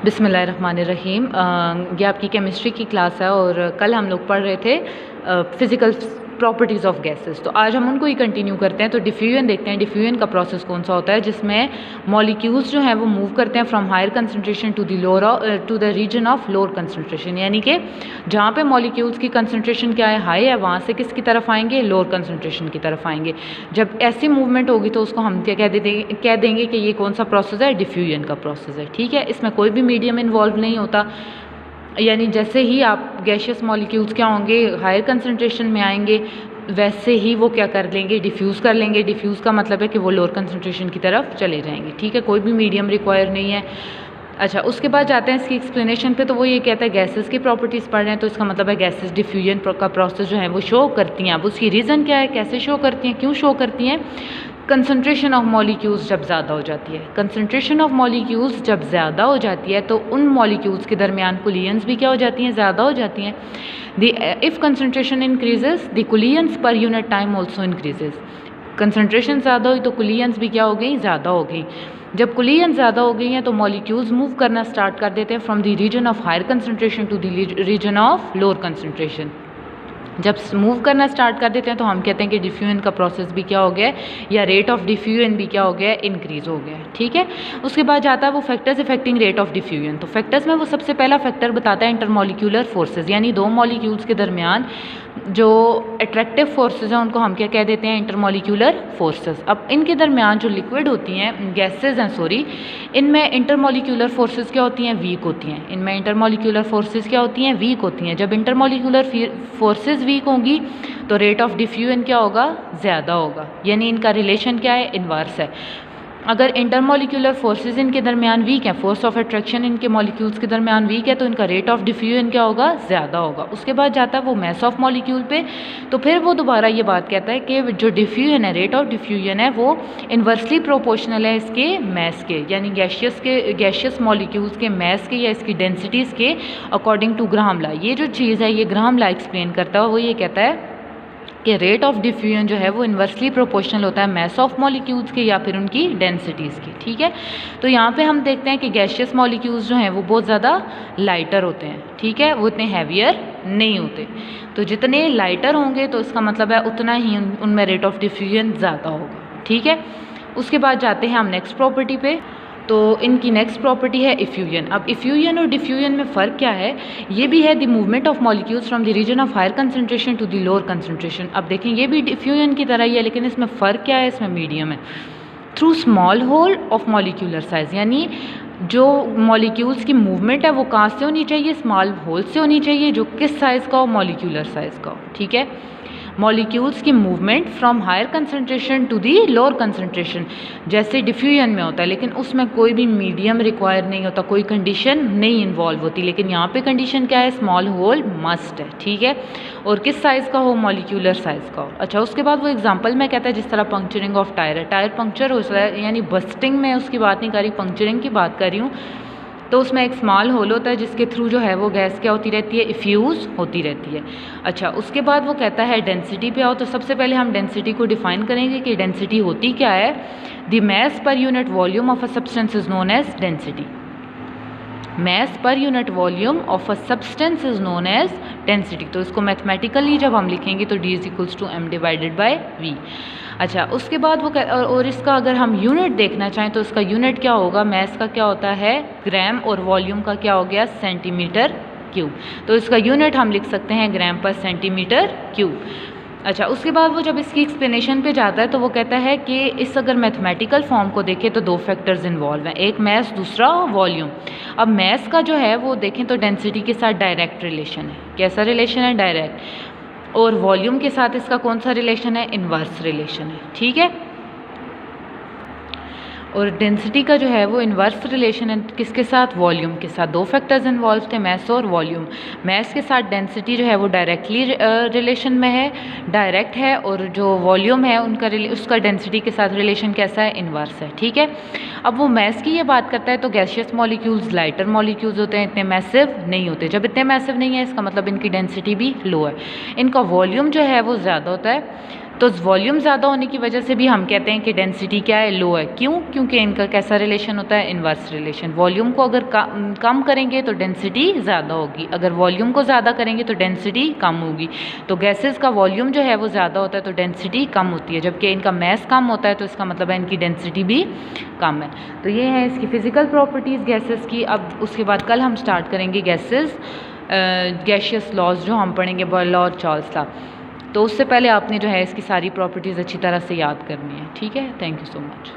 बिस्मिल्लाहिर्रहमानिर्रहीम। ये आपकी केमिस्ट्री की क्लास है और कल हम लोग पढ़ रहे थे फ़िज़िकल प्रॉपर्टीज़ ऑफ गैसेस। तो आज हम उनको ही कंटिन्यू करते हैं। तो डिफ्यूजन देखते हैं, डिफ्यूजन का प्रोसेस कौन सा होता है जिसमें मॉलिक्यूल्स जो हैं वो मूव करते हैं from higher concentration to the lower to the region of lower concentration, यानी कि जहाँ पे मॉलिक्यूल्स की कंसनट्रेशन क्या है, हाई है, वहाँ से किसकी तरफ आएंगे, लोअर कंसनट्रेशन की तरफ आएंगे। जब ऐसी मूवमेंट होगी तो उसको हम क्या कह देंगे कि ये कौन सा प्रोसेस है, डिफ्यूजन का प्रोसेस है। ठीक है, इसमें कोई भी मीडियम इन्वॉल्व नहीं होता, यानी जैसे ही आप गैशियस मॉलिक्यूल्स क्या होंगे, हायर कंसनट्रेशन में आएंगे, वैसे ही वो क्या कर लेंगे, डिफ्यूज़ कर लेंगे। डिफ्यूज़ का मतलब है कि वो लोअर कंसनट्रेशन की तरफ चले जाएंगे। ठीक है, कोई भी मीडियम रिक्वायर नहीं है। अच्छा, उसके बाद जाते हैं इसकी एक्सप्लेनेशन पे। तो वो ये कहता है गैसेस की प्रॉपर्टीज़ पढ़ रहे हैं, तो इसका मतलब है गैसेस डिफ्यूजन का प्रोसेस जो है वो शो करती हैं। अब उसकी रीज़न क्या है, कैसे शो करती हैं, क्यों शो करती हैं? कंसनट्रेशन ऑफ मॉलिक्यूल्स जब ज़्यादा हो जाती है, कंसनट्रेशन ऑफ मॉलिक्यूल्स जब ज़्यादा हो जाती है तो उन मॉलिक्यूल्स के दरमियान कुलियंस भी क्या हो जाती हैं, ज़्यादा हो जाती हैं। If concentration increases the collisions per unit time also increases. Concentration ज़्यादा हुई तो कुलियंस भी क्या हो गई, ज़्यादा हो गई। जब कुलियंस ज़्यादा हो गई हैं तो मॉलिक्यूल्स मूव करना स्टार्ट कर देते हैं from the region of higher concentration to the region of lower concentration. जब मूव करना स्टार्ट कर देते हैं तो हम कहते हैं कि डिफ्यूजन का प्रोसेस भी क्या हो गया है, या रेट ऑफ डिफ्यूजन भी क्या हो गया है, इंक्रीज़ हो गया है। ठीक है, उसके बाद जाता है वो factors affecting rate of diffusion. तो फैक्टर्स में वो सबसे पहला फैक्टर बताता है इंटरमॉलिक्यूलर फोर्सेस, यानी दो मॉलिक्यूल्स के दरमियान जो अट्रैक्टिव फोर्सेस हैं उनको हम क्या कह देते हैं, इंटरमॉलिक्यूलर फोर्सेस। अब इनके दरमियान जो लिक्विड होती हैं, गैसेज हैं सॉरी, इनमें इंटरमॉलिक्यूलर फोर्सेस क्या होती हैं, वीक होती हैं। इनमें इंटरमॉलिक्यूलर फोर्सेस क्या होती हैं, वीक होती हैं। जब इंटरमॉलिक्यूलर फोर्सेस वीक होंगी तो रेट ऑफ डिफ्यूजन क्या होगा, ज़्यादा होगा, यानी इनका रिलेशन क्या है, इन्वर्स है। अगर इंटरमॉलिक्यूलर फोर्सेस इनके दरमियान वीक है, फोर्स ऑफ अट्रैक्शन इनके मॉलिक्यूल्स के दरमियान वीक है, तो इनका रेट ऑफ डिफ्यूजन क्या होगा, ज़्यादा होगा। उसके बाद जाता है वो मैस ऑफ मॉलिक्यूल पे। तो फिर वो दोबारा ये बात कहता है कि जो डिफ्यूजन है, रेट ऑफ डिफ्यूजन है, वो इन्वर्सली प्रोपोर्शनल है इसके मैस के, यानी गैशियस मॉलिक्यूल्स के मैस के या इसकी डेंसिटीज़ के अकॉर्डिंग टू ग्राहम लॉ। ये जो चीज़ है ये ग्राहम लॉ एक्सप्लेन करता है। वो ये कहता है कि रेट ऑफ डिफ्यूजन जो है वो इन्वर्सली प्रोपोर्शनल होता है मैस ऑफ मॉलिक्यूल्स के या फिर उनकी डेंसिटीज़ की। ठीक है, तो यहाँ पे हम देखते हैं कि गैशियस मॉलिक्यूल्स जो हैं वो बहुत ज़्यादा लाइटर होते हैं। ठीक है, वो इतने हैवियर नहीं होते। तो जितने लाइटर होंगे तो इसका मतलब है उतना ही उनमें रेट ऑफ डिफ्यूजन ज़्यादा होगा। ठीक है, उसके बाद जाते हैं हम नेक्स्ट प्रॉपर्टी पे। तो इनकी नेक्स्ट प्रॉपर्टी है इफ्यूजन। अब इफ्यूजन और डिफ्यूजन में फ़र्क क्या है, ये भी है the movement of molecules from the region of higher concentration to the lower concentration. अब देखें ये भी डिफ्यूजन की तरह ही है, लेकिन इसमें फ़र्क क्या है, इसमें मीडियम है। Through small hole of molecular size, यानी जो मॉलिक्यूल्स की मूवमेंट है वो कहाँ से होनी चाहिए, स्मॉल होल से होनी चाहिए, जो किस साइज़ का हो, मॉलिक्यूलर साइज़ का हो। ठीक है, मॉलिक्यूल्स की movement from higher concentration to the lower concentration जैसे डिफ्यूजन में होता है, लेकिन उसमें कोई भी मीडियम रिक्वायर नहीं होता, कोई कंडीशन नहीं इन्वॉल्व होती। लेकिन यहाँ पे कंडीशन क्या है, स्मॉल होल मस्ट है। ठीक है, और किस साइज़ का हो, मॉलिक्यूलर साइज़ का हो। अच्छा, उसके बाद वो एग्जांपल में कहता है जिस तरह पंक्चरिंग ऑफ टायर है, टायर पंक्चर हो रहा है, यानी बस्टिंग में उसकी बात नहीं कर रही, पंक्चरिंग की बात कर रही हूँ। तो उसमें एक स्मॉल होल होता है जिसके थ्रू जो है वो गैस क्या होती रहती है, इफ्यूज़ होती रहती है। अच्छा, उसके बाद वो कहता है डेंसिटी पे आओ। तो सबसे पहले हम डेंसिटी को डिफाइन करेंगे कि डेंसिटी होती क्या है। The mass per unit volume of a substance is known as density. Mass per unit volume of a substance is known as density. तो इसको मैथमेटिकली जब हम लिखेंगे तो D = m / v। अच्छा, उसके बाद वो और इसका अगर हम यूनिट देखना चाहें तो इसका यूनिट क्या होगा, मैस का क्या होता है, ग्राम, और वॉल्यूम का क्या हो गया, सेंटीमीटर क्यूब। तो इसका यूनिट हम लिख सकते हैं ग्राम पर सेंटीमीटर क्यूब। अच्छा, उसके बाद वो जब इसकी एक्सप्लेनेशन पे जाता है तो वो कहता है कि इस अगर मैथमेटिकल फॉर्म को देखें तो दो फैक्टर्स इन्वॉल्व हैं, एक मैस, दूसरा वॉल्यूम। अब मैस का जो है वो देखें तो डेंसिटी के साथ डायरेक्ट रिलेशन है। कैसा रिलेशन है, डायरेक्ट। और वॉल्यूम के साथ इसका कौन सा रिलेशन है, इन्वर्स रिलेशन है। ठीक है, और डेंसिटी का जो है वो इन्वर्स रिलेशन है किसके साथ, वॉल्यूम के साथ। दो फैक्टर्स इन्वॉल्व थे, मैस और वॉल्यूम। मैस के साथ डेंसिटी जो है वो डायरेक्टली रिलेशन में है, डायरेक्ट है, और जो वॉल्यूम है उसका डेंसिटी के साथ रिलेशन कैसा है, इन्वर्स है। ठीक है, अब वो मैस की ये बात करता है तो गैसियस मॉलिक्यूल्स लाइटर मॉलिक्यूल्स होते हैं, इतने मैसिव नहीं होते। जब इतने मैसिव नहीं है इसका मतलब इनकी डेंसिटी भी लो है। इनका वॉल्यूम जो है वो ज़्यादा होता है, तो वॉल्यूम ज़्यादा होने की वजह से भी हम कहते हैं कि डेंसिटी क्या है, लो है। क्यों? क्योंकि इनका कैसा रिलेशन होता है, इन्वर्स रिलेशन। वॉल्यूम को अगर कम करेंगे तो डेंसिटी ज़्यादा होगी, अगर वॉल्यूम को ज़्यादा करेंगे तो डेंसिटी कम होगी। तो गैसेस का वॉल्यूम जो है वो ज़्यादा होता है तो डेंसिटी कम होती है, जबकि इनका मैस कम होता है तो इसका मतलब है इनकी डेंसिटी भी कम है। तो ये है इसकी फ़िज़िकल प्रॉपर्टीज़ गैसेस की। अब उसके बाद कल हम स्टार्ट करेंगे गैसेस गैशियस लॉज जो हम पढ़ेंगे, बॉयल लॉ और चार्ल्स लॉ। तो उससे पहले आपने जो है इसकी सारी प्रॉपर्टीज़ अच्छी तरह से याद करनी है, ठीक है। Thank you so much.